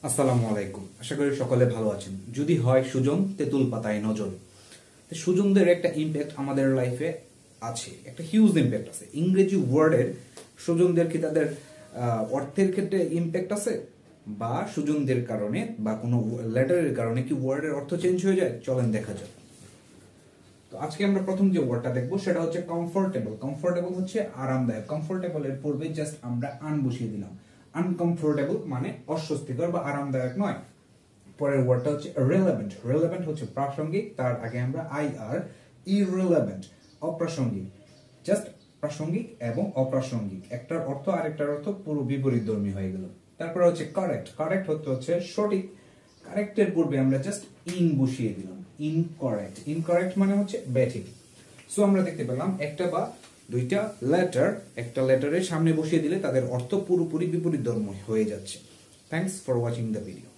আসসালামু আলাইকুম। আশা করি সকলে ভালো আছেন। যদি হয় সুজন, তেঁতুল পাতায় নজর। সুজনদের একটা ইম্প্যাক্ট আমাদের লাইফে আছে, একটা হিউজ ইম্প্যাক্ট আছে। ইংরেজি ওয়ার্ডের সুজনদের কি তাদের অর্থের ক্ষেত্রে ইম্প্যাক্ট আছে, বা সুজনদের কারণে বা কোনো লেটারের কারণে কি ওয়ার্ডের অর্থ চেঞ্জ হয়ে যায়? চলেন দেখা যাক। তো আজকে আমরা প্রথম যে ওয়ার্ডটা দেখবো সেটা হচ্ছে কমফোর্টেবল। কমফোর্টেবল হচ্ছে আরামদায়ক। কমফোর্টেবল এর পূর্বে জাস্ট আমরা আন বসিয়ে দিলাম। আনকমফোর্টেবল মানে অস্বস্তিকর বা আরামদায়ক নয়। পরের ওয়ার্ডটা হচ্ছে রেলেভেন্ট। রেলেভেন্ট হচ্ছে প্রাসঙ্গিক, তার আগে আমরা আই আর। ইররেলেভেন্ট অপ্রাসঙ্গিক। জাস্ট প্রাসঙ্গিক এবং অপ্রাসঙ্গিক, একটার অর্থ আরেকটার অর্থ পুরো বিপরীতধর্মী হয়ে গেল। তারপরে হচ্ছে কারেক্ট। কারেক্ট হচ্ছে সঠিক। কারেক্টের পূর্বে আমরা জাস্ট ইন বসিয়ে দিলাম। ইনকারেক্ট। ইনকারেক্ট মানে হচ্ছে ব্যাঠিক। সো আমরা দেখতে পেলাম একটা বা দুইটা লেটার একটা লেটারের সামনে বসিয়ে দিলে তাদের অর্থ পুরোপুরি বিপরীতধর্মী হয়ে যাচ্ছে। Thanks for watching the video.